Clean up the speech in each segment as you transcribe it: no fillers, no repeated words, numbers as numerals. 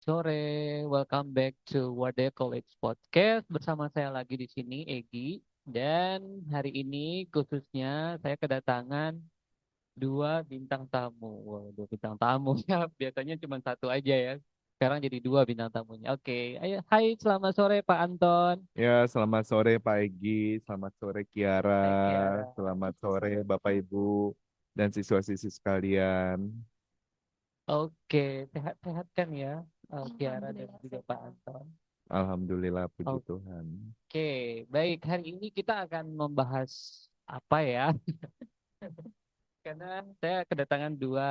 sore. Welcome back to Wardah College Podcast. Bersama saya lagi di sini Egi, dan hari ini khususnya saya kedatangan dua bintang tamu. Wow, dua bintang tamu ya. Biasanya cuma satu aja ya. Sekarang jadi dua bintang tamunya. Oke, ayo, hai, selamat sore Pak Anton. Ya, selamat sore Pak Egi, selamat sore Kiara, Hai Kiara. selamat sore Bapak Ibu dan siswa-siswi sekalian. Oke, sehat-sehat kan ya, Kiara dan Alhamdulillah juga Pak sehat. Anton. Alhamdulillah, puji Tuhan. Oke, baik. Hari ini kita akan membahas apa ya? Karena saya kedatangan dua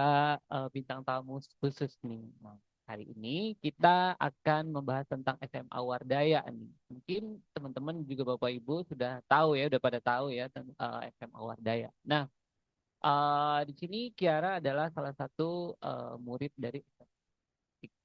bintang tamu khusus nih. Nah, hari ini kita akan membahas tentang SMA Wardaya nih. Mungkin teman-teman juga Bapak Ibu sudah tahu ya, udah pada tahu ya SMA Wardaya. Nah, di sini Kiara adalah salah satu murid dari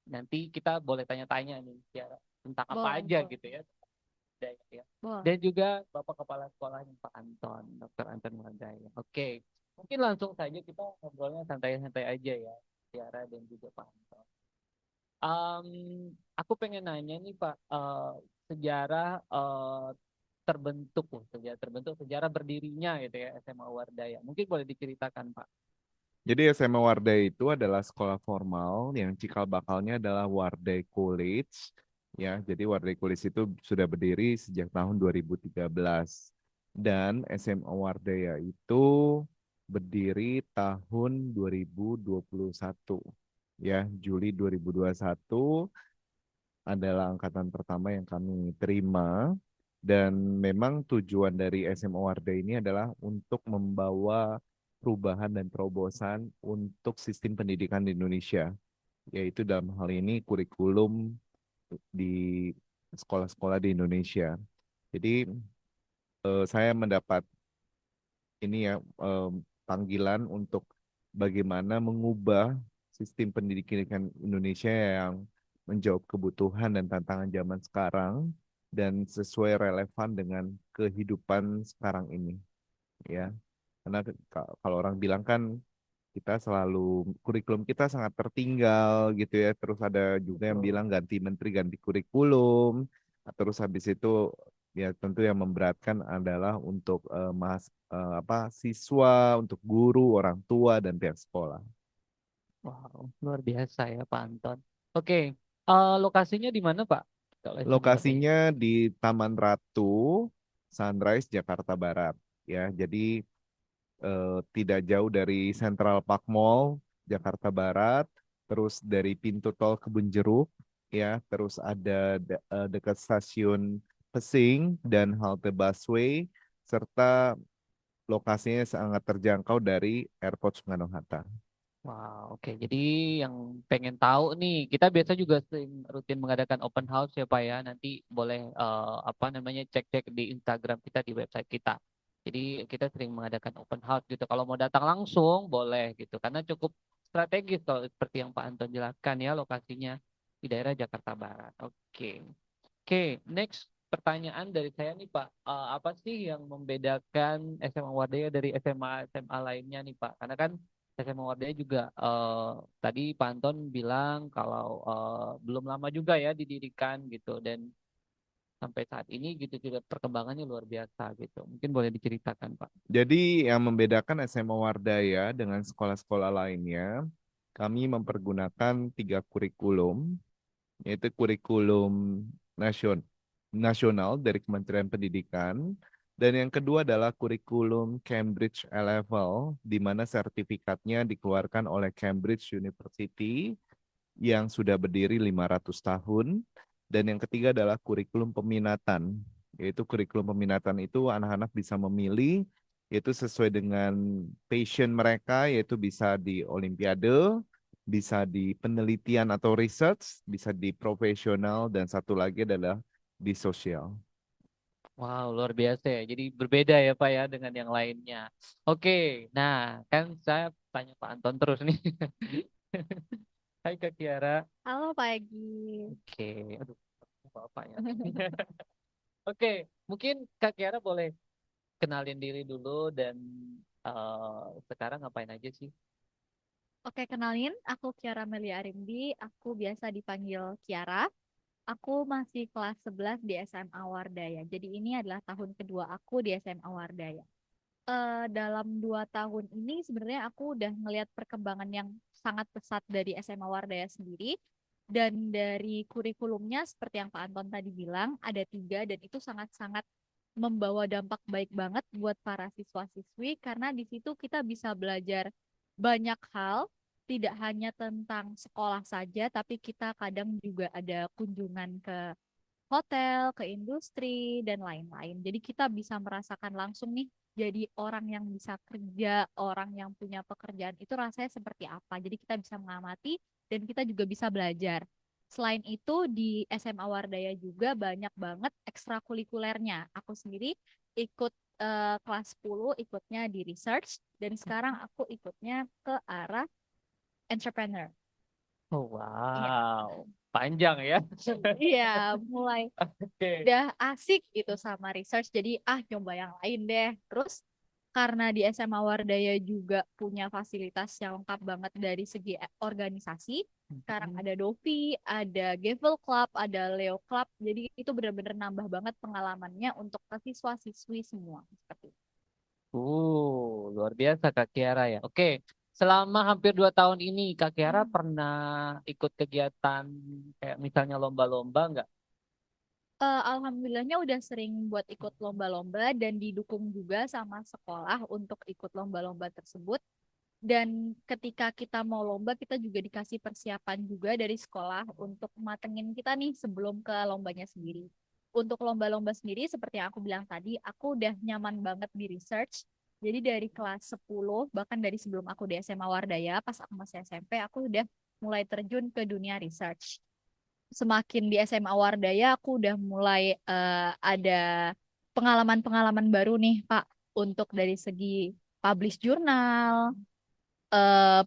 nanti kita boleh tanya-tanya nih Kiara tentang apa Boleh, aja boleh. gitu ya. Wardaya ya. Dan Boleh. juga Bapak Kepala Sekolahnya Pak Anton, Dr. Anton Wardaya. Oke, mungkin langsung saja kita ngobrolnya santai-santai aja ya, Tiara dan juga Pak Anton. Em, aku pengen nanya nih Pak, sejarah terbentuk, sejarah berdirinya gitu ya SMA Wardaya. Mungkin boleh diceritakan Pak. Jadi SMA Wardah itu adalah sekolah formal yang cikal bakalnya adalah Wardah College. Ya, jadi Wardah College itu sudah berdiri sejak tahun 2013. Dan SMA Wardaya itu berdiri tahun 2021. Ya, Juli 2021 adalah angkatan pertama yang kami terima, dan memang tujuan dari SMA Wardah ini adalah untuk membawa perubahan dan terobosan untuk sistem pendidikan di Indonesia, yaitu dalam hal ini kurikulum di sekolah-sekolah di Indonesia. Jadi saya mendapat ini ya panggilan untuk bagaimana mengubah sistem pendidikan Indonesia yang menjawab kebutuhan dan tantangan zaman sekarang dan sesuai relevan dengan kehidupan sekarang ini, ya. Karena kalau orang bilang kan kita selalu kurikulum kita sangat tertinggal gitu ya. Terus ada juga yang Betul. bilang ganti menteri ganti kurikulum. Terus habis itu ya tentu yang memberatkan adalah untuk apa siswa, untuk guru, orang tua dan pihak sekolah. Wow, luar biasa ya Pak Anton. Oke, lokasinya di mana Pak? Kalau SMA Wardaya. Lokasinya di Taman Ratu, Sunrise, Jakarta Barat. Ya, jadi tidak jauh dari Central Park Mall, Jakarta Barat, terus dari pintu tol Kebunjeruk, ya, terus ada dekat stasiun Pesing dan halte busway, serta lokasinya sangat terjangkau dari Airport Soekarno-Hatta. Wow, oke. Jadi yang pengen tahu nih, kita biasa juga sering rutin mengadakan open house ya Pak ya. Nanti boleh apa namanya cek-cek di Instagram kita, di website kita. Jadi kita sering mengadakan open house gitu. Kalau mau datang langsung boleh gitu, karena cukup strategis kalau seperti yang Pak Anton jelaskan ya, lokasinya di daerah Jakarta Barat. Oke, oke. Next pertanyaan dari saya nih Pak, apa sih yang membedakan SMA Wadaya dari SMA lainnya nih Pak? Karena kan SMA Wardaya juga tadi Pak Anton bilang kalau belum lama juga ya didirikan gitu, dan sampai saat ini gitu juga perkembangannya luar biasa gitu. Mungkin boleh diceritakan Pak. Jadi yang membedakan SMA Wardaya dengan sekolah-sekolah lainnya, kami mempergunakan 3 kurikulum, yaitu kurikulum nasion- nasional dari Kementerian Pendidikan, dan yang kedua adalah kurikulum Cambridge A-Level, di mana sertifikatnya dikeluarkan oleh Cambridge University yang sudah berdiri 500 tahun, dan yang ketiga adalah kurikulum peminatan, yaitu kurikulum peminatan itu anak-anak bisa memilih, yaitu sesuai dengan passion mereka, yaitu bisa di olimpiade, bisa di penelitian atau research, bisa di profesional, dan satu lagi adalah di sosial. Wow, luar biasa ya. Jadi berbeda ya Pak ya dengan yang lainnya. Oke, nah kan saya tanya Pak Anton terus nih. Hai Kak Kiara. Halo pagi. Oke, aduh, Bapak ya. Oke, mungkin Kak Kiara boleh kenalin diri dulu dan sekarang ngapain aja sih? Oke, kenalin, aku Kiara Melia Arimbi, aku biasa dipanggil Kiara. Aku masih kelas 11 di SMA Wardaya. Jadi ini adalah tahun kedua aku di SMA Wardaya. Dalam 2 tahun ini sebenarnya aku udah ngelihat perkembangan yang sangat pesat dari SMA Wardaya sendiri. Dan dari kurikulumnya seperti yang Pak Anton tadi bilang, ada 3 dan itu sangat-sangat membawa dampak baik banget buat para siswa-siswi karena di situ kita bisa belajar banyak hal, tidak hanya tentang sekolah saja, tapi kita kadang juga ada kunjungan ke hotel, ke industri, dan lain-lain. Jadi kita bisa merasakan langsung nih, jadi orang yang bisa kerja, orang yang punya pekerjaan itu rasanya seperti apa. Jadi kita bisa mengamati dan kita juga bisa belajar. Selain itu di SMA Wardaya juga banyak banget ekstrakurikulernya. Aku sendiri ikut kelas 10 ikutnya di research dan sekarang aku ikutnya ke arah entrepreneur. Oh, Iya. wow, panjang ya. Iya, mulai Oke. udah asik gitu sama research jadi nyoba yang lain deh terus karena di SMA Wardaya juga punya fasilitas yang lengkap banget dari segi organisasi sekarang ada Dovi, ada Gavel Club, ada Leo Club jadi itu benar-benar nambah banget pengalamannya untuk siswa-siswi semua seperti itu. Luar biasa Kak Kiara ya. Oke, selama hampir 2 tahun ini Kak Kiara pernah ikut kegiatan kayak misalnya lomba-lomba nggak? Alhamdulillahnya udah sering buat ikut lomba-lomba dan didukung juga sama sekolah untuk ikut lomba-lomba tersebut. Dan ketika kita mau lomba, kita juga dikasih persiapan juga dari sekolah untuk matengin kita nih sebelum ke lombanya sendiri. Untuk lomba-lomba sendiri, seperti yang aku bilang tadi, aku udah nyaman banget di research. Jadi dari kelas 10, bahkan dari sebelum aku di SMA Wardaya, pas aku masih SMP, aku udah mulai terjun ke dunia research. Semakin di SMA Wardaya, aku udah mulai ada pengalaman-pengalaman baru nih, Pak, untuk dari segi publish jurnal, eh,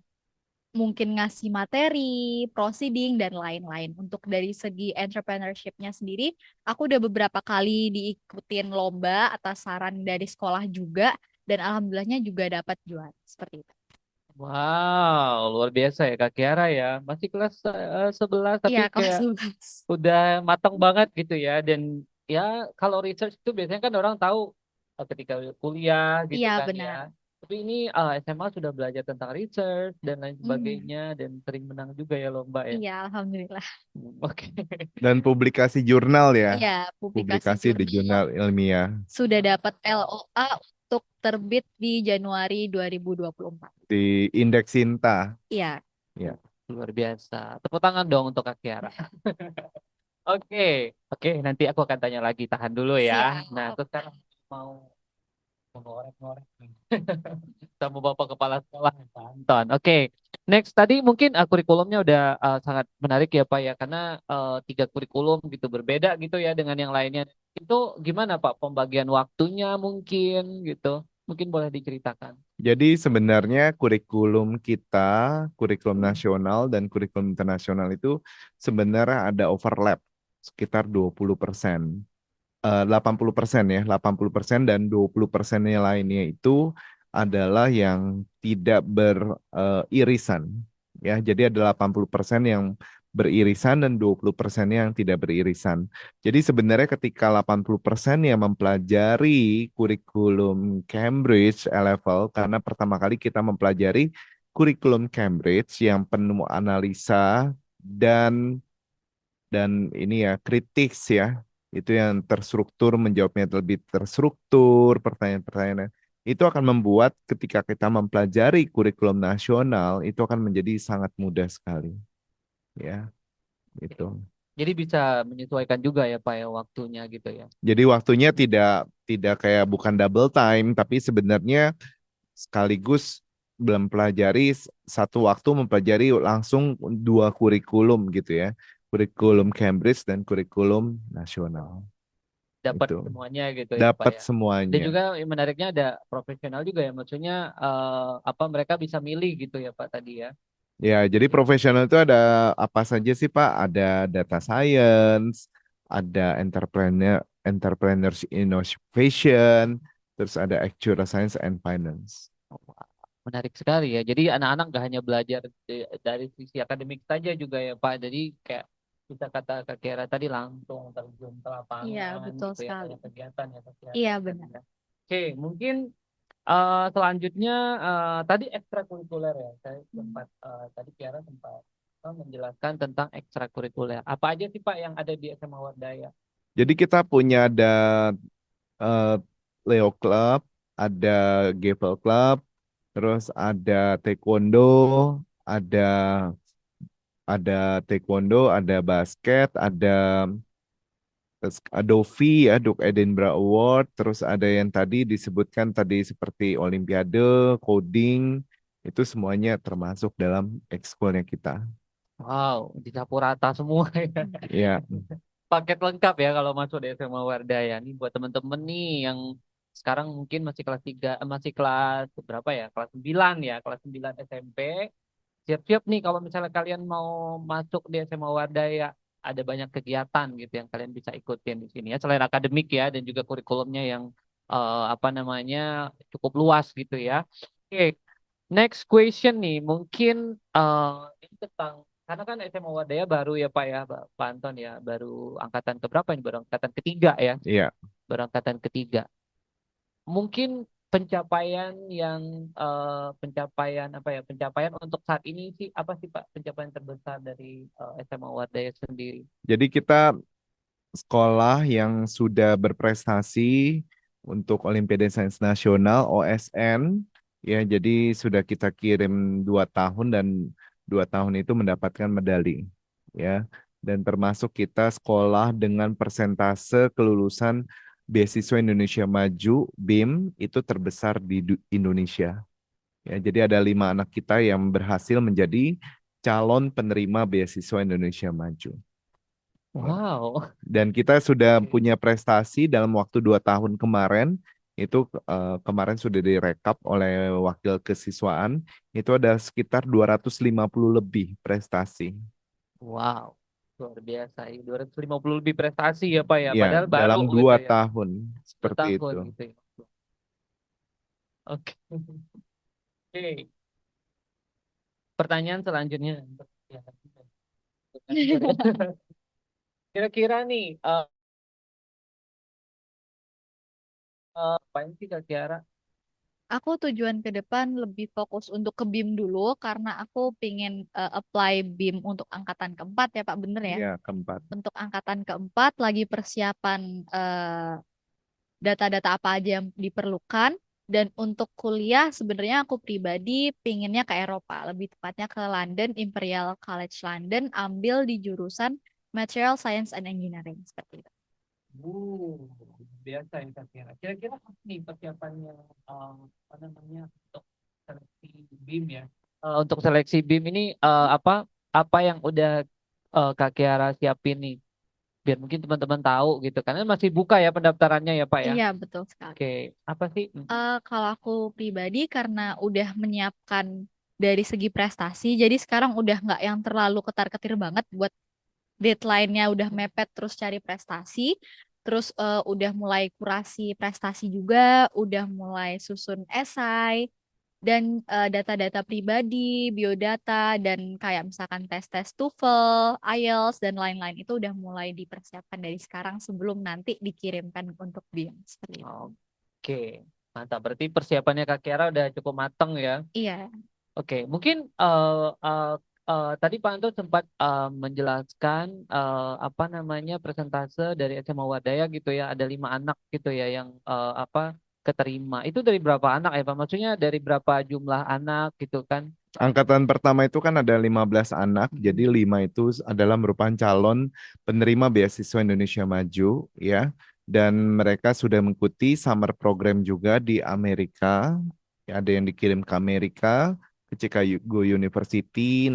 mungkin ngasih materi, proceeding, dan lain-lain. Untuk dari segi entrepreneurship-nya sendiri, aku udah beberapa kali diikutin lomba atas saran dari sekolah juga, dan alhamdulillahnya juga dapat juara. Seperti itu. Wow, luar biasa ya Kak Kiara ya. Masih kelas 11 tapi Iya, kelas kayak 11. udah matang banget gitu ya. Dan ya kalau research itu biasanya kan orang tahu ketika kuliah gitu Iya, kan ya. benar. Tapi ini SMA sudah belajar tentang research dan lain Hmm, sebagainya dan sering menang juga ya lomba ya. iya, alhamdulillah. Oke. Dan publikasi jurnal ya, Iya, publikasi publikasi di jurnal jurnal ilmiah sudah dapat LOA untuk terbit di Januari 2024. di Indeks Sinta. Iya, Ya. Luar biasa. Tepuk tangan dong untuk Kak Kiara. Oke, oke, nanti aku akan tanya lagi. Tahan dulu ya. Nah, siap. aku sekarang mau mengorek-ngorek nih. Sama Bapak Kepala Sekolah Pak Anton. Oke, next tadi mungkin kurikulumnya udah sangat menarik ya Pak ya, karena 3 kurikulum gitu berbeda gitu ya dengan yang lainnya. Itu gimana Pak pembagian waktunya mungkin gitu? Mungkin boleh diceritakan. Jadi sebenarnya kurikulum kita, kurikulum nasional dan kurikulum internasional itu sebenarnya ada overlap sekitar 20%. 80% ya, 80% dan 20% lainnya itu adalah yang tidak beririsan. Ya, jadi ada 80% yang beririsan dan 20% yang tidak beririsan. Jadi sebenarnya ketika 80% yang mempelajari kurikulum Cambridge A-level, karena pertama kali kita mempelajari kurikulum Cambridge yang penuh analisa dan ini ya kritis ya, itu yang terstruktur, menjawabnya lebih terstruktur, pertanyaan-pertanyaan itu akan membuat ketika kita mempelajari kurikulum nasional itu akan menjadi sangat mudah sekali ya Oke. itu. Jadi bisa menyesuaikan juga ya Pak ya waktunya gitu ya. Jadi waktunya tidak tidak kayak bukan double time tapi sebenarnya sekaligus belum pelajari satu waktu mempelajari langsung 2 kurikulum gitu ya. Kurikulum Cambridge dan kurikulum nasional. Dapat Itu semuanya gitu ya Pak dapat ya. Dan semuanya. juga yang menariknya ada profesional juga ya, maksudnya apa mereka bisa milih gitu ya Pak tadi ya. Ya, jadi profesional itu ada apa saja sih Pak? Ada data science, ada entrepreneurs innovation, terus ada actuarial science and finance. Menarik sekali ya. Jadi anak-anak gak hanya belajar dari sisi akademik saja juga ya Pak. Jadi kayak bisa kata Kak Kiara tadi langsung terjun ke Iya, lapangan betul gitu ya, sekali. banyak kegiatan ya Iya, kegiatan benar. ya. Oke, mungkin selanjutnya tadi ekstrakurikuler ya. Saya Hmm. sempat tadi Kiara sempat menjelaskan tentang ekstrakurikuler. Apa aja sih Pak yang ada di SMA Wardaya? Jadi kita punya ada eh, Leo Club, ada Gavel Club, terus ada Taekwondo, ada ada basket, ada Adovi ya, Duke Edinburgh Award, terus ada yang tadi disebutkan tadi seperti Olimpiade, coding, itu semuanya termasuk dalam ekskulnya kita. Wow, dicampur rata semua ya. Ya, Paket lengkap ya kalau masuk di SMA Wardaya. Nih buat temen-temen nih yang sekarang mungkin masih kelas 3, masih kelas berapa ya? Kelas 9 ya, kelas 9 SMP. Siap-siap nih kalau misalnya kalian mau masuk di SMA Wardaya, ada banyak kegiatan gitu yang kalian bisa ikutin di sini ya. Selain akademik ya dan juga kurikulumnya yang apa namanya cukup luas gitu ya. Oke, next question nih, mungkin ini tentang karena kan SMA Wadaya baru ya Pak ya, Pak Anton ya, baru angkatan keberapa ini? Baru angkatan ketiga ya, iya. baru angkatan ketiga. Mungkin pencapaian yang pencapaian apa ya, pencapaian untuk saat ini sih apa sih Pak pencapaian terbesar dari SMA Wadaya sendiri? Jadi kita sekolah yang sudah berprestasi untuk Olimpiade Sains Nasional OSN ya jadi sudah kita kirim 2 tahun dan 2 tahun itu mendapatkan medali ya dan termasuk kita sekolah dengan persentase kelulusan beasiswa Indonesia Maju BIM itu terbesar di Indonesia ya jadi ada 5 anak kita yang berhasil menjadi calon penerima beasiswa Indonesia Maju. Ya. Wow. Dan kita sudah Oke. punya prestasi dalam waktu 2 tahun kemarin, itu kemarin sudah direkap oleh wakil kesiswaan, itu ada sekitar 250 lebih prestasi. Wow. Luar biasa ya. 250 lebih prestasi ya Pak ya. Ya, Padahal baru dalam gitu dua ya. tahun Dua seperti tahun itu. gitu ya. Oke. Oke. Pertanyaan selanjutnya. Ya, kira-kira nih, apa sih Kak Kiara? Aku tujuan ke depan lebih fokus untuk ke BIM dulu karena aku pingin apply BIM untuk angkatan keempat ya Pak, bener ya? Ya, keempat. Untuk angkatan keempat lagi persiapan data-data apa aja yang diperlukan. Dan untuk kuliah sebenarnya aku pribadi pinginnya ke Eropa, lebih tepatnya ke London, Imperial College London, ambil di jurusan Material Science and Engineering seperti itu. Uh, biasa ya Kak Kiara. Kira-kira apa nih persiapannya apa namanya untuk seleksi BIM ya? Untuk seleksi BIM ini apa yang udah Kak Kiara siapin nih? Biar mungkin teman-teman tahu gitu. Karena masih buka ya pendaftarannya ya Pak ya. Iya, betul sekali. Oke, apa sih? Kalau aku pribadi karena udah menyiapkan dari segi prestasi, jadi sekarang udah nggak yang terlalu ketar-ketir banget buat deadline-nya udah mepet terus cari prestasi, terus udah mulai kurasi prestasi juga, udah mulai susun esai dan data-data pribadi, biodata dan kayak misalkan tes-tes TOEFL, IELTS dan lain-lain itu udah mulai dipersiapkan dari sekarang sebelum nanti dikirimkan untuk BIM seperti itu. Oke, mantap. Berarti persiapannya Kak Kiara udah cukup mateng ya. Iya. Oke, mungkin tadi Pak Anto sempat menjelaskan apa namanya presentase dari SMA Wadaya gitu ya, ada 5 anak gitu ya yang apa keterima. Itu dari berapa anak ya Pak? Maksudnya dari berapa jumlah anak gitu kan? Angkatan pertama itu kan ada 15 anak, jadi 5 itu adalah merupakan calon penerima beasiswa Indonesia Maju, ya. Dan mereka sudah mengikuti summer program juga di Amerika. Ya, ada yang dikirim ke Amerika, ke Chicago University,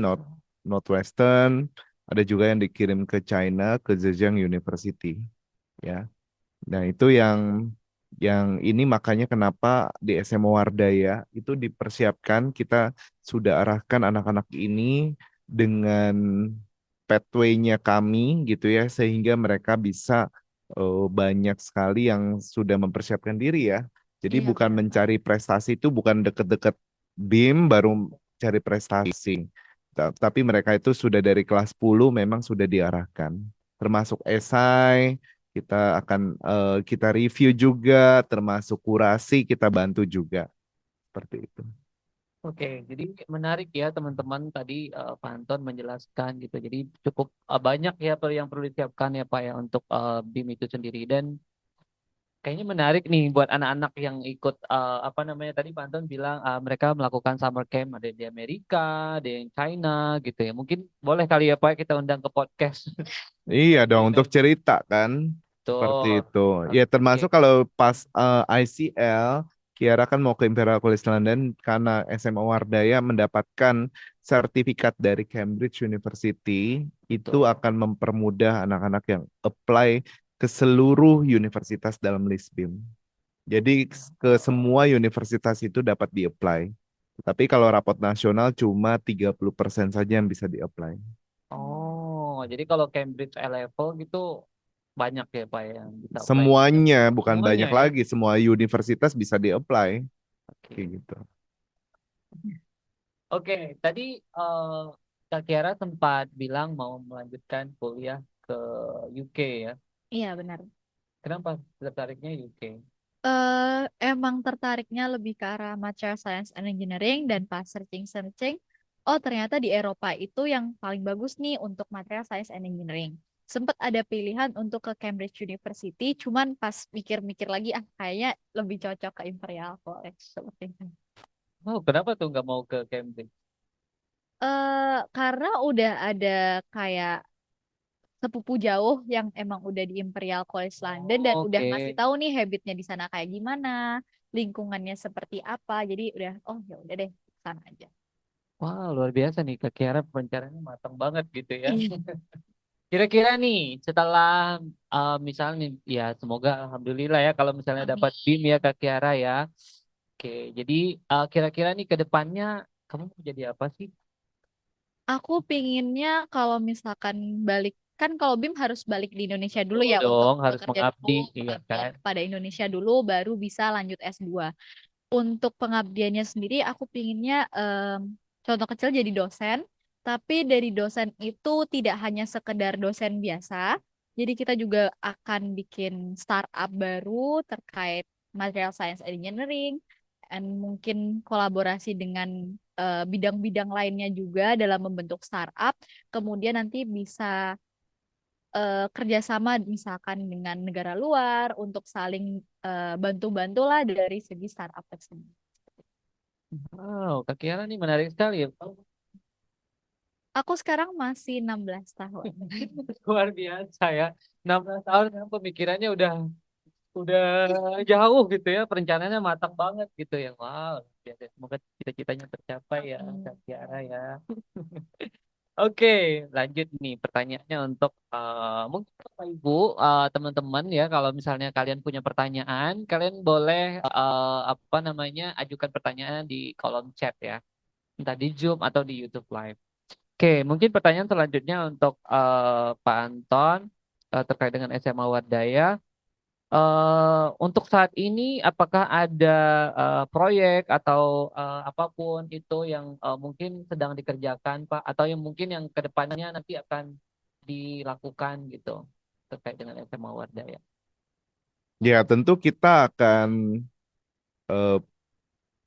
Northwestern, ada juga yang dikirim ke China, ke Zhejiang University. Ya, nah itu yang ini makanya kenapa di SMA Wardaya itu dipersiapkan kita sudah arahkan anak-anak ini dengan pathway-nya kami gitu ya sehingga mereka bisa banyak sekali yang sudah mempersiapkan diri ya. Jadi Iya, bukan benar mencari banget. prestasi itu bukan deket-deket BIM baru cari prestasi. Tapi mereka itu sudah dari kelas 10 memang sudah diarahkan. Termasuk esai, kita review juga, termasuk kurasi kita bantu juga. Seperti itu. Oke, jadi menarik ya teman-teman tadi Pak Anton menjelaskan gitu. Jadi cukup banyak ya yang perlu disiapkan ya Pak ya untuk BIM itu sendiri. Dan kayaknya menarik nih buat anak-anak yang ikut apa namanya tadi Pak Anton bilang mereka melakukan summer camp ada di Amerika, ada yang China gitu ya. Mungkin boleh kali ya Pak kita undang ke podcast. Iya dong, untuk Nanti. cerita kan. Seperti Betul. itu. Ya Oke. termasuk kalau pas ICL, Kiara kan mau ke Imperial College London karena SMA Wardaya mendapatkan sertifikat dari Cambridge University, itu Betul. akan mempermudah anak-anak yang apply ke seluruh universitas dalam list BIM. Jadi ke semua universitas itu dapat di-apply. Tapi kalau rapot nasional cuma 30% saja yang bisa di-apply. Oh, jadi kalau Cambridge A level gitu banyak ya Pak ya yang bisa apply gitu. Semuanya, bukan Semuanya banyak ya. lagi, semua universitas bisa di-apply. Kayak Oke. gitu. Oke, tadi Kak Kiara sempat bilang mau melanjutkan kuliah ke UK ya. Iya, benar. Kenapa tertariknya UK? Emang tertariknya lebih ke arah Material Science and Engineering dan pas searching-searching, oh ternyata di Eropa itu yang paling bagus nih untuk Material Science and Engineering. Sempat ada pilihan untuk ke Cambridge University, cuman pas mikir-mikir lagi, kayaknya lebih cocok ke Imperial College seperti itu. Oh, kenapa tuh nggak mau ke Cambridge? Karena udah ada kayak sepupu jauh yang emang udah di Imperial College London dan Oh, udah ngasih oke. tahu nih habitnya di sana kayak gimana, lingkungannya seperti apa. Jadi udah, oh ya udah deh, sana aja. Wah, luar biasa nih Kak Kiara perencanaannya matang banget gitu ya. Iya. Kira-kira nih setelah misalnya ya semoga alhamdulillah ya kalau misalnya Amin. dapat BIM ya Kak Kiara ya. Oke, jadi kira-kira nih ke depannya kamu mau jadi apa sih? Aku pinginnya kalau misalkan balik, kan kalau BIM harus balik di Indonesia dulu Betul ya untuk dong, harus bekerja dulu, mengabdi, iya pengabdian kan? kepada Indonesia dulu, baru bisa lanjut S2. Untuk pengabdiannya sendiri, aku pinginnya contoh kecil jadi dosen, tapi dari dosen itu tidak hanya sekedar dosen biasa, jadi kita juga akan bikin startup baru terkait material science and engineering, dan mungkin kolaborasi dengan bidang-bidang lainnya juga dalam membentuk startup, kemudian nanti bisa kerjasama misalkan dengan negara luar untuk saling bantu-bantu lah dari segi startup tersebut. Wow, Kak Kiara nih menarik sekali ya. Aku sekarang masih 16 tahun. Luar biasa ya. 16 tahun kan pemikirannya udah jauh gitu ya, perencanaannya matang banget gitu ya. Wow, luar biasa. Semoga cita-citanya tercapai ya, Kak Amin. Kiara ya. Oke, lanjut nih pertanyaannya untuk mungkin Bapak Ibu, teman-teman ya, kalau misalnya kalian punya pertanyaan, kalian boleh apa namanya ajukan pertanyaan di kolom chat ya, entah di Zoom atau di YouTube Live. Oke, mungkin pertanyaan selanjutnya untuk Pak Anton terkait dengan SMA Wadaya. Untuk saat ini, apakah ada proyek atau apapun itu yang mungkin sedang dikerjakan, Pak, atau yang mungkin yang kedepannya nanti akan dilakukan gitu terkait dengan SMA Wardaya? Ya, tentu kita akan eh,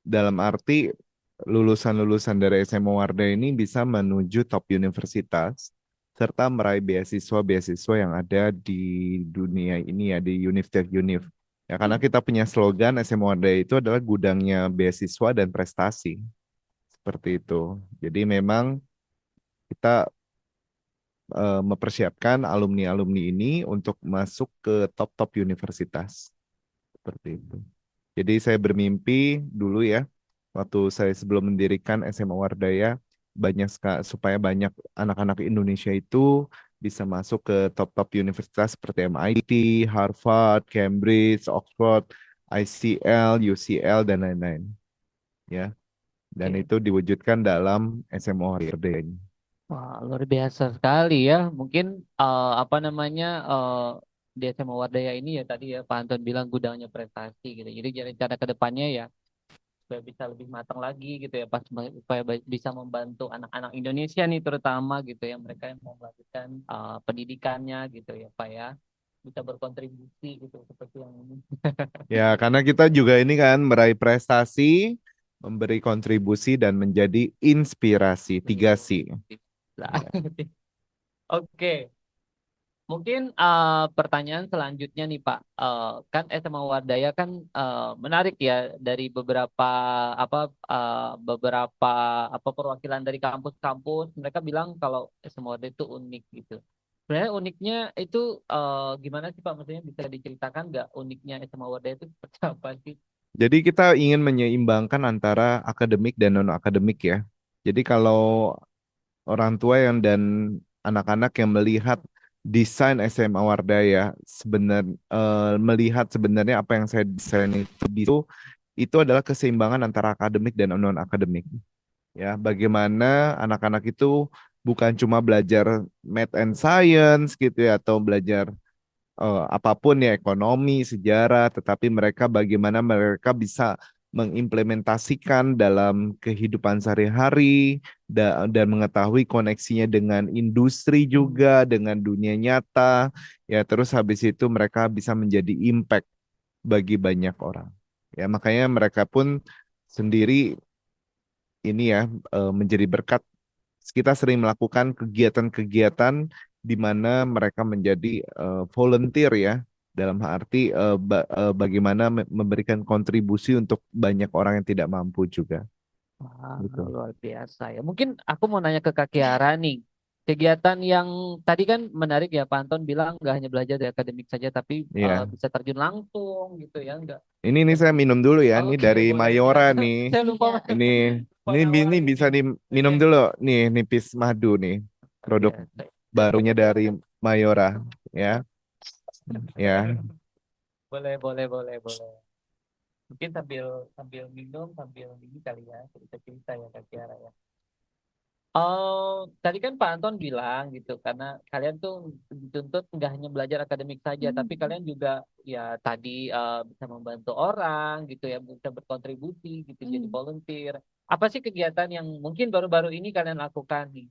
dalam arti lulusan-lulusan dari SMA Warda ini bisa menuju top universitas serta meraih beasiswa-beasiswa yang ada di dunia ini ya, di Univ. Ya, karena kita punya slogan SMA Warda itu adalah gudangnya beasiswa dan prestasi. Seperti itu. Jadi memang kita mempersiapkan alumni-alumni ini untuk masuk ke top-top universitas. Seperti itu. Jadi saya bermimpi dulu ya, waktu saya sebelum mendirikan SMA Wardaya, supaya banyak anak-anak Indonesia itu bisa masuk ke top-top universitas seperti MIT, Harvard, Cambridge, Oxford, ICL, UCL, dan lain-lain. Ya, dan Oke. itu diwujudkan dalam SMA Wardaya ini. Wah, luar biasa sekali ya. Mungkin apa namanya di SMA Wardaya ini ya tadi ya Pak Anton bilang gudangnya prestasi gitu. Jadi rencana ke depannya ya supaya bisa lebih matang lagi gitu ya, supaya bisa membantu anak-anak Indonesia nih terutama gitu ya, mereka yang mau melanjutkan pendidikannya gitu ya Pak ya, bisa berkontribusi gitu seperti yang ini. Ya, karena kita juga ini kan meraih prestasi, memberi kontribusi dan menjadi inspirasi. 3C. Lah. Ya. Oke. Mungkin pertanyaan selanjutnya nih Pak, kan SMA Wardaya kan menarik ya dari beberapa apa perwakilan dari kampus-kampus, mereka bilang kalau SMA Wardaya itu unik gitu. Sebenarnya uniknya itu gimana sih Pak? Maksudnya bisa diceritakan nggak uniknya SMA Wardaya itu seperti apa sih? Jadi kita ingin menyeimbangkan antara akademik dan non-akademik ya. Jadi kalau orang tua yang dan anak-anak yang melihat desain SMA Wardaya melihat sebenarnya apa yang saya desain itu adalah keseimbangan antara akademik dan non akademik ya, bagaimana anak-anak itu bukan cuma belajar math and science gitu ya atau belajar apapun ya, ekonomi, sejarah, tetapi bagaimana mereka bisa mengimplementasikan dalam kehidupan sehari-hari dan mengetahui koneksinya dengan industri juga, dengan dunia nyata, ya terus habis itu mereka bisa menjadi impact bagi banyak orang. Ya, makanya mereka pun sendiri ini ya menjadi berkat. Kita sering melakukan kegiatan-kegiatan di mana mereka menjadi volunteer ya, dalam arti bagaimana memberikan kontribusi untuk banyak orang yang tidak mampu juga Wah, gitu. luar biasa ya. Mungkin aku mau nanya ke Kak Kiara nih. Kegiatan yang tadi kan menarik ya, Pak Anton bilang nggak hanya belajar dari akademik saja, tapi Iya. bisa terjun langsung gitu ya, nggak? Ini saya minum dulu ya. Ini Oke, dari boleh. Ya, Mayora saya, nih. saya lupa Ini lupa ini nawarin bisa ini. Oke, diminum dulu. Nih, nipis madu nih. luar Produk biasa. barunya dari Mayora ya. Ya. Boleh, boleh, boleh, boleh. Mungkin sambil sambil minum, sambil ini kali ya, cerita-cerita ya Kak Kiara ya. Oh, tadi kan Pak Anton bilang gitu, karena kalian tuh dituntut nggak hanya belajar akademik saja, tapi Hmm. kalian juga ya tadi bisa membantu orang gitu ya, bisa berkontribusi gitu, jadi Hmm. volunteer. Apa sih kegiatan yang mungkin baru-baru ini kalian lakukan nih?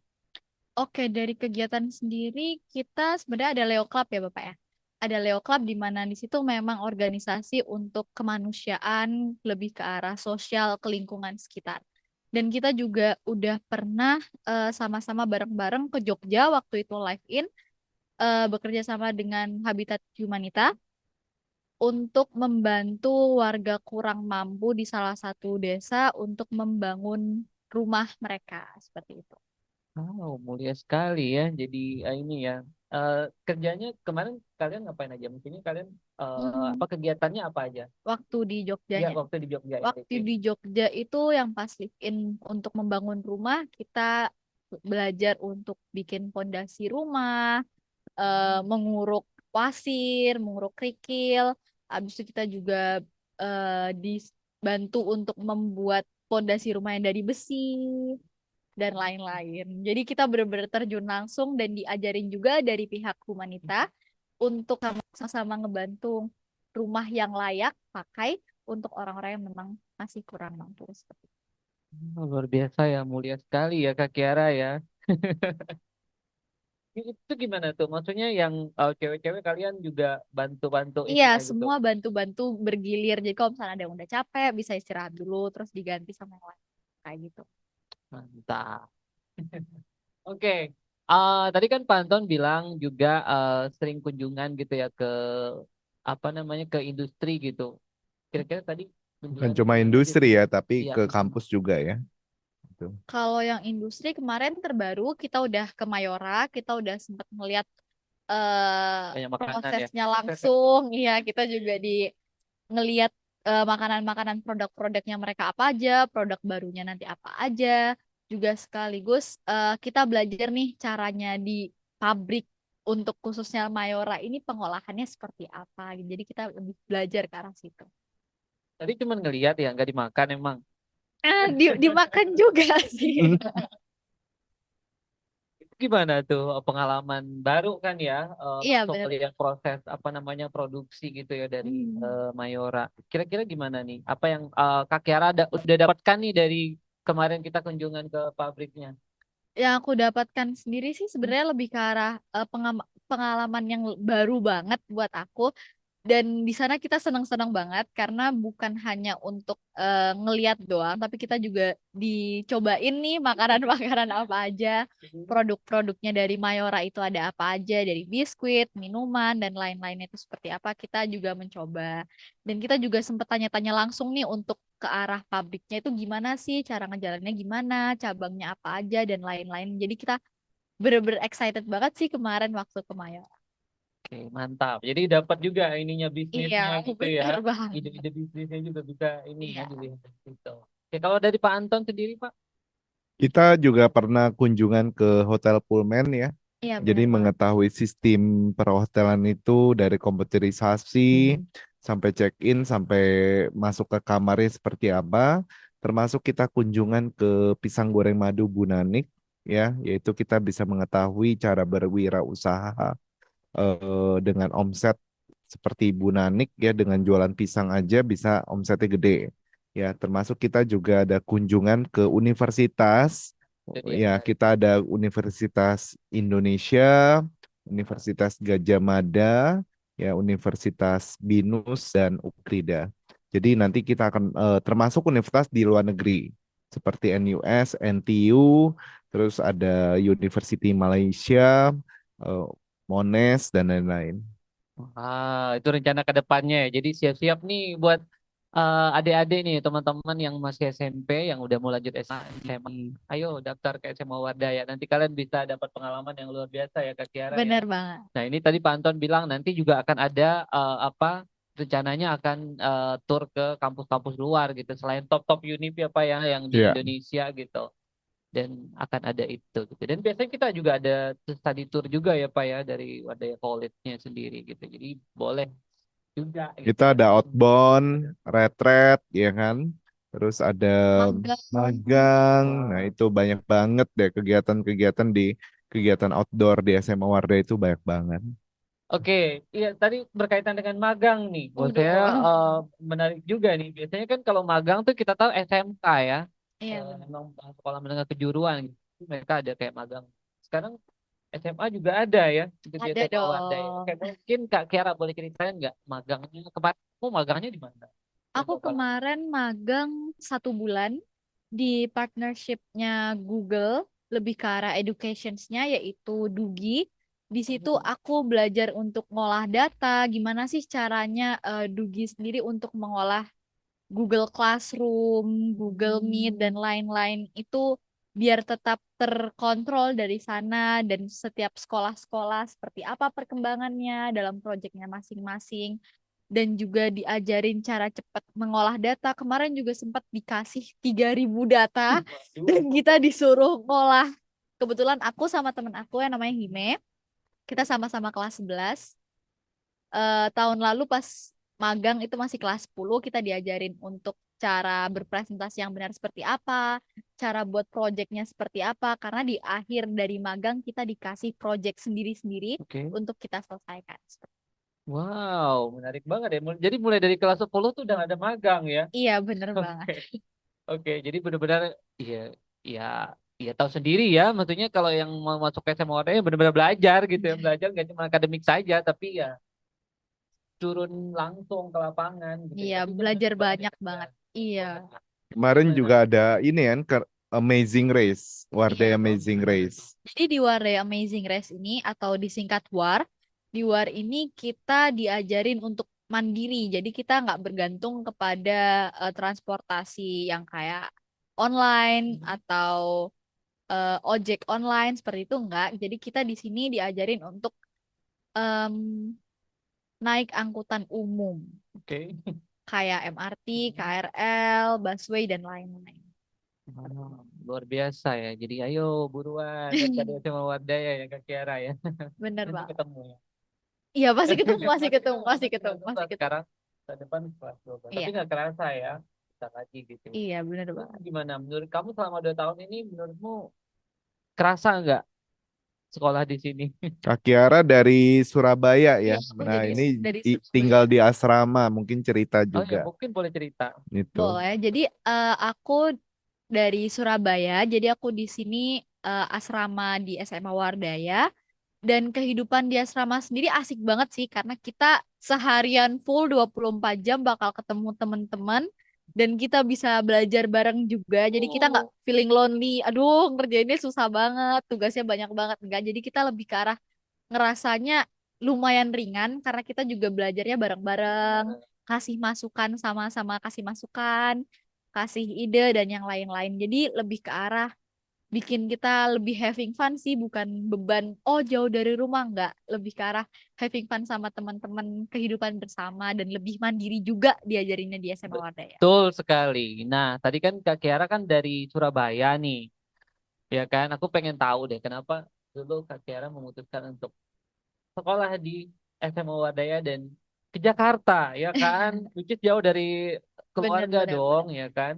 Oke, dari kegiatan sendiri kita sebenarnya ada Leo Club ya Bapak ya. Ada Leo Club di mana di situ memang organisasi untuk kemanusiaan lebih ke arah sosial ke lingkungan sekitar. Dan kita juga udah pernah sama-sama bareng-bareng ke Jogja waktu itu live in bekerja sama dengan Habitat Humanita untuk membantu warga kurang mampu di salah satu desa untuk membangun rumah mereka seperti itu. Oh, mulia sekali ya. Jadi ini ya, eh, kerjanya kemarin kalian ngapain aja? Mungkin kalian apa Mm, kegiatannya apa aja? Waktu di Ya, Jogjanya. waktu di Jogja ya, Waktu Rifki. di Jogja itu yang pas live in untuk membangun rumah, kita belajar untuk bikin pondasi rumah, menguruk pasir, menguruk kerikil. Habis itu kita juga dibantu untuk membuat pondasi rumah yang dari besi dan lain-lain. Jadi kita benar-benar terjun langsung dan diajarin juga dari pihak Humanita untuk sama-sama ngebantu rumah yang layak pakai untuk orang-orang yang memang masih kurang mampu seperti itu. Oh, luar biasa ya, mulia sekali ya Kak Kiara ya. Itu gimana tuh? Maksudnya yang cewek-cewek kalian juga bantu-bantu Iya, ininya gitu. semua bantu-bantu bergilir. Jadi kalau misalnya ada yang udah capek, bisa istirahat dulu, terus diganti sama yang lain. Kayak gitu. Mantap. Oke. Tadi kan Pak Anton bilang juga sering kunjungan gitu ya ke apa namanya ke industri gitu. Kira-kira tadi Bukan kunjungannya cuma kemana aja industri tuh? ya, tapi Iya, ke kampus juga ya. Gitu. Kalau yang industri kemarin terbaru, kita udah ke Mayora, kita udah sempat melihat banyak makanan ya. prosesnya langsung. Iya, kita juga di ngelihat makanan-makanan produk-produknya mereka apa aja, produk barunya nanti apa aja. Juga sekaligus kita belajar nih caranya di pabrik untuk khususnya Mayora ini pengolahannya seperti apa. Jadi kita lebih belajar ke arah situ. Tadi cuma ngelihat ya, nggak dimakan emang. Dimakan juga sih. Gimana tuh pengalaman baru kan ya, Iya, langsung bener. melihat proses apa namanya produksi gitu ya dari Hmm. Mayora. Kira-kira gimana nih? Apa yang Kak Kiara udah dapatkan nih dari kemarin kita kunjungan ke pabriknya? Yang aku dapatkan sendiri sih sebenarnya lebih ke arah pengalaman yang baru banget buat aku. Dan di sana kita senang-senang banget karena bukan hanya untuk ngeliat doang, tapi kita juga dicobain nih makanan-makanan apa aja, produk-produknya dari Mayora itu ada apa aja, dari biskuit, minuman, dan lain-lainnya itu seperti apa, kita juga mencoba. Dan kita juga sempat tanya-tanya langsung nih untuk ke arah pabriknya itu gimana sih, cara ngejalannya gimana, cabangnya apa aja, dan lain-lain. Jadi kita bener-bener excited banget sih kemarin waktu ke Mayora. Oke, mantap. Jadi dapat juga ininya Iya, bisnisnya gitu ya. bener banget. Ide-ide bisnisnya juga bisa ini ya Iya. dilihat dari situ. Oke, kalau dari Pak Anton sendiri, Pak? Kita juga pernah kunjungan ke Hotel Pullman ya. Iya Jadi bener banget. mengetahui sistem perhotelan itu dari komputerisasi sampai check-in sampai masuk ke kamarnya seperti apa. Termasuk kita kunjungan ke Pisang Goreng Madu Bu Nanik ya, yaitu kita bisa mengetahui cara berwirausaha dengan omset seperti Bu Nanik ya, dengan jualan pisang aja bisa omsetnya gede. Ya, termasuk kita juga ada kunjungan ke universitas. Itu dia. Ya, kita ada Universitas Indonesia, Universitas Gajah Mada, ya Universitas Binus dan Ukrida. Jadi nanti kita akan termasuk universitas di luar negeri seperti NUS, NTU, terus ada University Malaysia, eh, Monash dan lain-lain. Itu rencana ke depannya ya. Jadi siap-siap nih buat adik-adik nih, teman-teman yang masih SMP, yang udah mau lanjut SMA. Ayo daftar ke SMA Wardaya. Nanti kalian bisa dapat pengalaman yang luar biasa ya Kak Kiara ya. Bener banget. Nah ini tadi Pak Anton bilang nanti juga akan ada apa rencananya akan tur ke kampus-kampus luar gitu. Selain top-top univ ya Pak ya yang di Ya, Indonesia gitu. Dan akan ada itu gitu. Dan biasanya kita juga ada study tour juga ya Pak ya dari Wadaya College-nya sendiri gitu. Jadi boleh juga gitu kita ya. ada outbound, retret, ya kan? Terus ada Magang. magang. Nah, Wah. itu banyak banget deh kegiatan-kegiatan di kegiatan outdoor di SMA Warda itu banyak banget. Oke, iya tadi berkaitan dengan magang nih. Buat saya Udah. menarik juga nih. Biasanya kan kalau magang tuh kita tahu SMK ya, Iya bener. memang sekolah menengah kejuruan gitu. Mereka ada kayak magang. Sekarang SMA juga ada ya, itu di Ada SMA Wardah ya. dong. Oke, mungkin Kak Kiara boleh ceritain nggak magangnya kemarin? Kamu magangnya di mana? Aku Untuk kalau kemarin magang 1 bulan di partnershipnya Google, lebih ke arah educationsnya yaitu Dugi. Di situ aku belajar untuk ngolah data, gimana sih caranya Dugi sendiri untuk mengolah Google Classroom, Google Meet, dan lain-lain itu biar tetap terkontrol dari sana dan setiap sekolah-sekolah seperti apa perkembangannya dalam proyeknya masing-masing dan juga diajarin cara cepat mengolah data. Kemarin juga sempat dikasih 3.000 data dan Waduh. kita disuruh ngolah. Kebetulan aku sama temen aku yang namanya Hime, kita sama-sama kelas 11. Tahun lalu pas magang itu masih kelas 10 kita diajarin untuk cara berpresentasi yang benar seperti apa, cara buat proyeknya seperti apa, karena di akhir dari magang kita dikasih proyek sendiri-sendiri Oke. untuk kita selesaikan. Wow, menarik banget ya. Jadi mulai dari kelas 10 tuh udah ada magang ya. Iya, bener banget. Oke. Oke, jadi benar-benar iya iya iya tahu sendiri ya. Maksudnya kalau yang mau masuk ke SMA ya benar-benar belajar gitu ya. Belajar nggak cuma akademik saja, tapi ya turun langsung ke lapangan gitu ya. Iya, Tapi benar-benar belajar banyak banyak ya. banget. Iya, Kemarin Gimana? juga ada ini kan, Amazing Race, Warda iya. Amazing Race. Jadi di War Day Amazing Race ini atau disingkat WAR, di WAR ini kita diajarin untuk mandiri. Jadi kita nggak bergantung kepada transportasi yang kayak online atau ojek online seperti itu enggak. Jadi kita di sini diajarin untuk em, naik angkutan umum Oke. kayak MRT, KRL, busway dan lain-lain. Ah, luar biasa ya. Jadi ayo buruan daftar di SMA Wadaya ya Kak Kiara ya. Bener Nanti banget. ketemu ya. Iya, masih ketemu, masih Masih ketemu, ketemu, masih masih ketemu, kelas 12 masih ketemu. sekarang. Tahun depan kelas 12. Tapi Iya, nggak kerasa ya. Kita lagi gitu. iya bener Terus banget. gimana? Menurut kamu selama 2 tahun ini menurutmu kerasa nggak sekolah di sini? Kak Kiara dari Surabaya Iya, ya. aku Nah, jadi ini dari tinggal Surabaya. di asrama, mungkin cerita Oh ya, juga mungkin boleh cerita. itu. Boleh. Jadi aku dari Surabaya. Jadi aku di sini asrama di SMA Wardaya. Dan kehidupan di asrama sendiri asik banget sih karena kita seharian full 24 jam bakal ketemu teman-teman dan kita bisa belajar bareng juga. Jadi kita nggak Oh, feeling lonely. Aduh, ngerjainnya susah banget, tugasnya banyak banget enggak. Jadi kita lebih ke arah ngerasanya lumayan ringan karena kita juga belajarnya bareng-bareng, kasih masukan sama-sama kasih masukan, kasih ide dan yang lain-lain. Jadi lebih ke arah bikin kita lebih having fun sih, bukan beban. Oh, jauh dari rumah enggak, lebih ke arah having fun sama teman-teman, kehidupan bersama dan lebih mandiri juga diajarinnya di SMA Wardaya. betul sekali. Nah, tadi kan Kak Kiara kan dari Surabaya nih, ya kan? Aku pengen tahu deh kenapa dulu Kak Kiara memutuskan untuk sekolah di SMA Wadaya dan ke Jakarta, ya kan? Which is jauh dari Bener, keluarga bener, dong, bener. ya kan?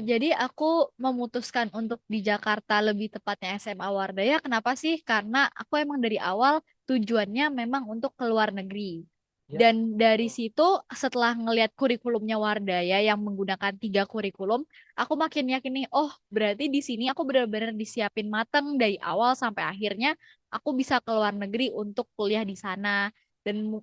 Jadi aku memutuskan untuk di Jakarta, lebih tepatnya SMA Wardaya. Kenapa sih? Karena aku emang dari awal tujuannya memang untuk ke luar negeri. Ya. Dan dari situ setelah ngelihat kurikulumnya Wardaya yang menggunakan 3 kurikulum, aku makin yakin nih, oh berarti di sini aku benar-benar disiapin mateng dari awal sampai akhirnya aku bisa ke luar negeri untuk kuliah di sana. Dan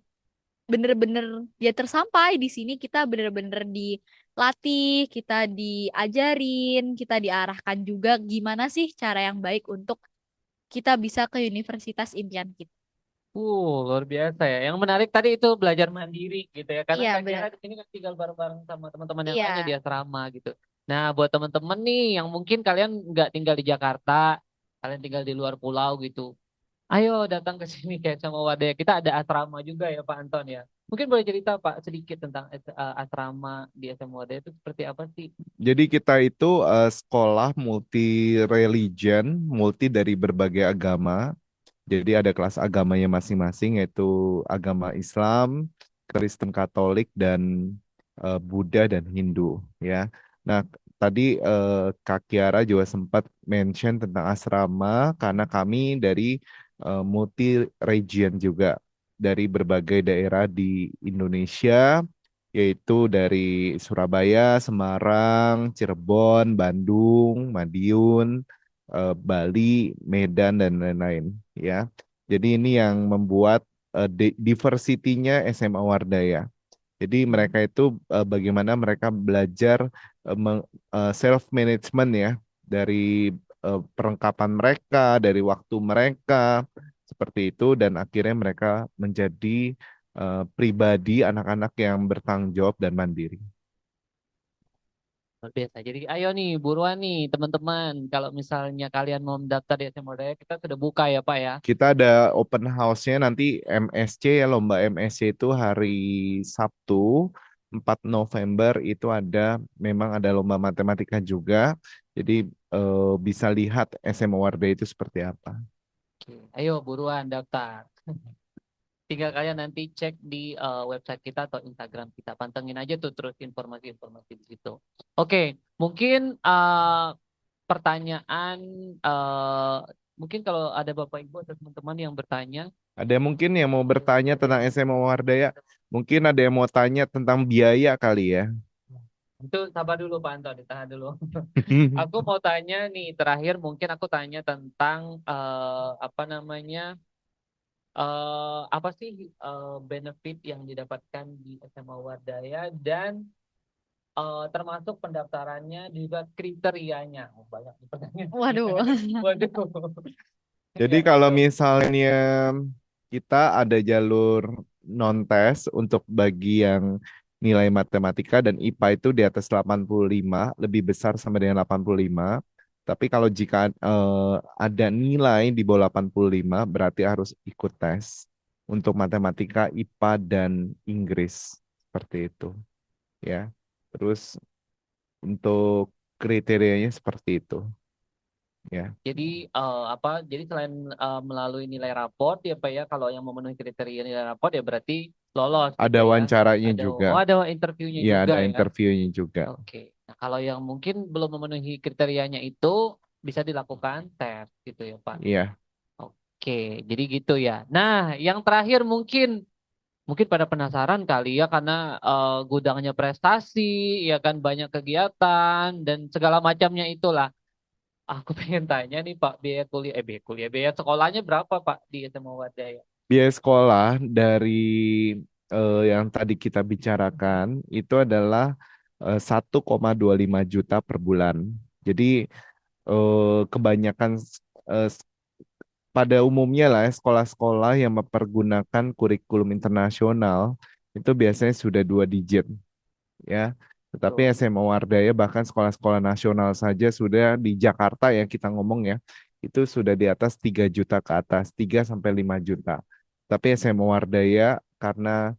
bener-bener ya tersampai di sini, kita bener-bener dilatih, kita diajarin, kita diarahkan juga gimana sih cara yang baik untuk kita bisa ke universitas impian kita. Luar biasa ya. Yang menarik tadi itu belajar mandiri gitu ya. Karena Iya, Kak Kiara benar. di sini kan tinggal bareng-bareng sama teman-teman yang lainnya Iya, di asrama gitu. Nah, buat teman-teman nih yang mungkin kalian nggak tinggal di Jakarta, kalian tinggal di luar pulau gitu. Ayo datang ke sini kayak sama Wadaya. Kita ada asrama juga ya Pak Anton ya. Mungkin boleh cerita Pak sedikit tentang asrama di SMA Wadaya itu seperti apa sih? Jadi kita itu sekolah multi religion, multi dari berbagai agama. Jadi ada kelas agamanya masing-masing yaitu agama Islam, Kristen Katolik dan Buddha dan Hindu ya. Nah, tadi Kak Kiara juga sempat mention tentang asrama karena kami dari multi region juga dari berbagai daerah di Indonesia yaitu dari Surabaya, Semarang, Cirebon, Bandung, Madiun, Bali, Medan dan lain-lain ya. Jadi ini yang membuat diversity-nya SMA Wardaya. Jadi mereka itu bagaimana mereka belajar self management ya dari perlengkapan mereka, dari waktu mereka seperti itu dan akhirnya mereka menjadi pribadi anak-anak yang bertanggung jawab dan mandiri. Luar biasa. Jadi ayo nih buruan nih teman-teman. Kalau misalnya kalian mau mendaftar di SMA Wadaya, kita sudah buka ya Pak ya. Kita ada open house-nya nanti MSC ya, lomba MSC itu hari Sabtu 4 November itu ada memang ada lomba matematika juga. Jadi bisa lihat SMA Wardah itu seperti apa. Oke, ayo buruan daftar. Tinggal kalian nanti cek di website kita atau Instagram kita. Pantengin aja tuh terus informasi-informasi di situ. Oke, mungkin pertanyaan eh, mungkin kalau ada Bapak Ibu atau teman-teman yang bertanya, Ada mungkin yang mau bertanya tentang SMA Wardaya, mungkin ada yang mau tanya tentang biaya kali ya. itu sabar dulu Pak Anton, ditahan dulu. Aku mau tanya nih terakhir mungkin aku tanya tentang apa namanya apa sih benefit yang didapatkan di SMA Wadaya dan termasuk pendaftarannya juga kriterianya. Oh, banyak nih pertanyaan. waduh. Waduh. Jadi Ya, kalau itu. misalnya kita ada jalur non-tes untuk bagi yang nilai matematika dan IPA itu di atas 85, lebih besar sama dengan 85. Tapi kalau jika ada nilai di bawah 85, berarti harus ikut tes untuk matematika, IPA, dan Inggris. Seperti itu ya. Terus untuk kriterianya seperti itu ya. Jadi apa? Jadi selain melalui nilai raport ya Pak ya, kalau yang memenuhi kriteria nilai raport ya berarti lolos Ada gitu ya. wawancaranya Ada juga. oh ada interviewnya Ya, juga ada ya. interviewnya juga. Oke. Nah, kalau yang mungkin belum memenuhi kriterianya itu bisa dilakukan tes gitu ya Pak. Iya. Oke, jadi gitu ya. Nah, yang terakhir mungkin pada penasaran kali ya karena gudangnya prestasi, ya kan banyak kegiatan dan segala macamnya itulah. Aku pengen tanya nih Pak, biaya sekolahnya berapa Pak di SMA Wadaya? Biaya sekolah dari yang tadi kita bicarakan itu adalah 1,25 juta per bulan. Jadi kebanyakan eh, pada umumnya lah ya, sekolah-sekolah yang mempergunakan kurikulum internasional itu biasanya sudah 2 digit ya. Tetapi Tuh. SMA Wardaya bahkan sekolah-sekolah nasional saja sudah di Jakarta ya kita ngomong ya, itu sudah di atas 3 juta ke atas, 3 sampai 5 juta. Tapi SMA Wardaya karena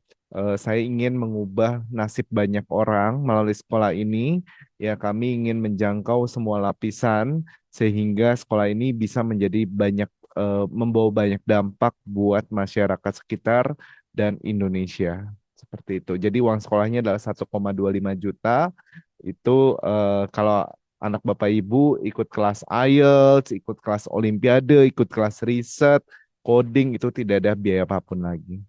saya ingin mengubah nasib banyak orang melalui sekolah ini, ya kami ingin menjangkau semua lapisan sehingga sekolah ini bisa menjadi membawa banyak dampak buat masyarakat sekitar dan Indonesia. Seperti itu. Jadi uang sekolahnya adalah 1,25 juta. Itu kalau anak Bapak Ibu ikut kelas IELTS, ikut kelas Olimpiade, ikut kelas riset, coding itu tidak ada biaya apapun lagi.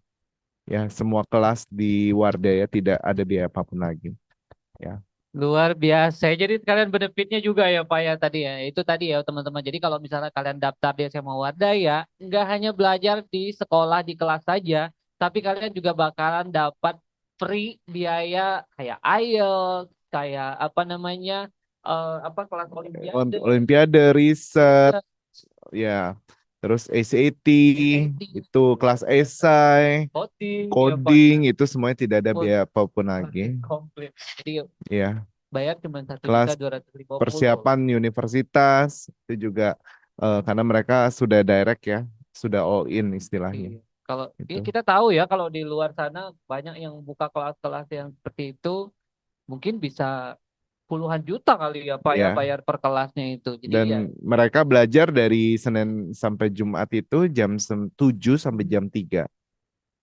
Ya, semua kelas di Wardaya tidak ada biaya apapun lagi. Ya, Luar biasa. Jadi kalian benefitnya juga ya Pak ya tadi ya. Itu tadi ya teman-teman. Jadi kalau misalnya kalian daftar di SMA Wadaya, nggak hanya belajar di sekolah di kelas saja, tapi kalian juga bakalan dapat free biaya kayak IELTS, kayak apa namanya, apa kelas Olimpiade, Olimpiade, riset, riset, ya. Terus SAT, SAT, itu kelas esai, coding, ya Pak ya. coding, itu semuanya tidak ada Full, biaya apapun lagi. paket komplit. Jadi Ya, bayar cuma satu juta kelas dua ratus lima puluh. persiapan universitas itu juga karena mereka sudah direct ya, sudah all in istilahnya. Iya. Kalau ya Itu. kita tahu ya kalau di luar sana banyak yang buka kelas-kelas yang seperti itu mungkin bisa puluhan juta kali ya Pak ya Ya, bayar per kelasnya itu. Jadi ya dan mereka belajar dari Senin sampai Jumat itu jam 7 sampai jam 3.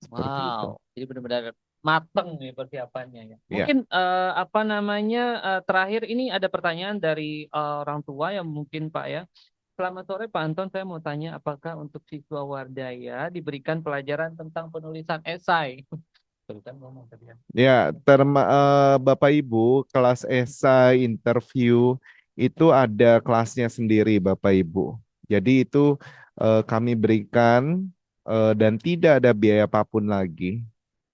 Seperti itu. wow, jadi benar-benar mateng nih persiapannya ya. Ya. Mungkin apa namanya terakhir ini ada pertanyaan dari orang tua yang mungkin Pak ya. Selamat sore Pak Anton, saya mau tanya apakah untuk siswa Wardaya diberikan pelajaran tentang penulisan esai? Tuh kan ngomong tadi ya. Ya, Bapak Ibu, kelas esai, interview itu ada kelasnya sendiri Bapak Ibu. Jadi itu kami berikan dan tidak ada biaya apapun lagi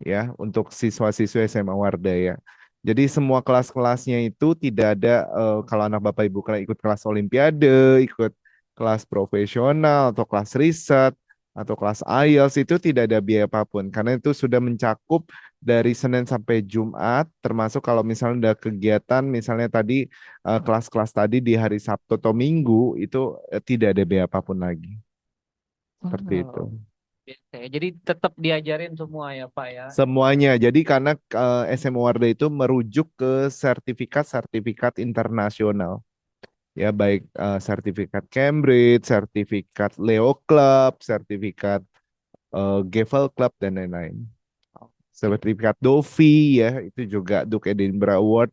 ya untuk siswa-siswa SMA Wardaya. Jadi semua kelas-kelasnya itu tidak ada kalau anak Bapak Ibu ikut kelas Olimpiade, ikut kelas profesional atau kelas riset atau kelas IELTS itu tidak ada biaya apapun karena itu sudah mencakup dari Senin sampai Jumat, termasuk kalau misalnya ada kegiatan, misalnya tadi kelas-kelas tadi di hari Sabtu atau Minggu, itu tidak ada biaya apapun lagi. Seperti itu. Wow. Biasa ya. Jadi tetap diajarin semua ya Pak ya. Semuanya. Jadi karena SMU Warda itu merujuk ke sertifikat-sertifikat internasional. Ya, baik sertifikat Cambridge, sertifikat Leo Club, sertifikat Gavel Club, dan lain-lain. Oke. Sertifikat Dovi ya, itu juga Duke Edinburgh Award,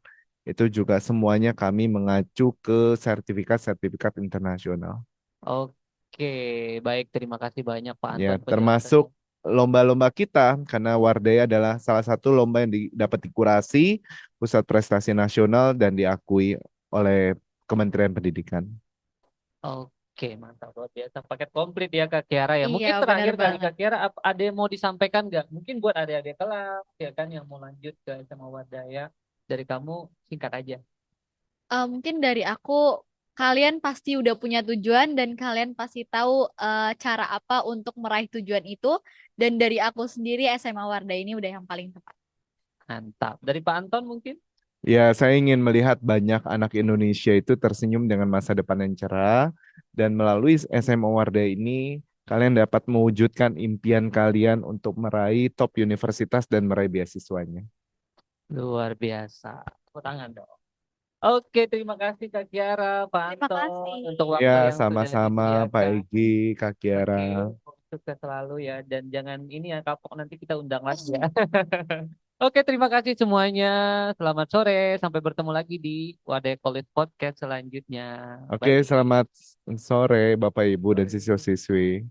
itu juga semuanya kami mengacu ke sertifikat-sertifikat internasional. Oke, baik terima kasih banyak Pak Ya, Anton penjelasannya. termasuk lomba-lomba kita karena Wardaya adalah salah satu lomba yang dapat dikurasi Pusat Prestasi Nasional dan diakui oleh Kementerian Pendidikan. Oke, mantap luar biasa paket komplit ya Kak Kiara ya. Iya, Mungkin benar terakhir kali banget. Kak Kiara ada yang mau disampaikan nggak? Mungkin buat adik-adik kelas ya kan yang mau lanjut ke SMA Wadaya dari kamu singkat aja. Mungkin dari aku, kalian pasti udah punya tujuan dan kalian pasti tahu cara apa untuk meraih tujuan itu. Dan dari aku sendiri SMA Wardah ini udah yang paling tepat. Mantap. Dari Pak Anton mungkin? Ya, saya ingin melihat banyak anak Indonesia itu tersenyum dengan masa depan yang cerah, dan melalui SMA Wardah ini, kalian dapat mewujudkan impian kalian untuk meraih top universitas dan meraih beasiswanya. Luar biasa. Tepuk tangan dong. Oke, terima kasih Kak Kiara, Pak Terima Anton kasih. untuk Ya, waktu yang sudah sama-sama Pak disediakan. Egi, Kak Kiara. Oke, sukses selalu ya dan jangan ini ya kapok nanti kita undang lagi ya. Oke, terima kasih semuanya. Selamat sore, sampai bertemu lagi di Wadah College Podcast selanjutnya. Oke, Bye. selamat sore Bapak Ibu dan Sore. siswa-siswi.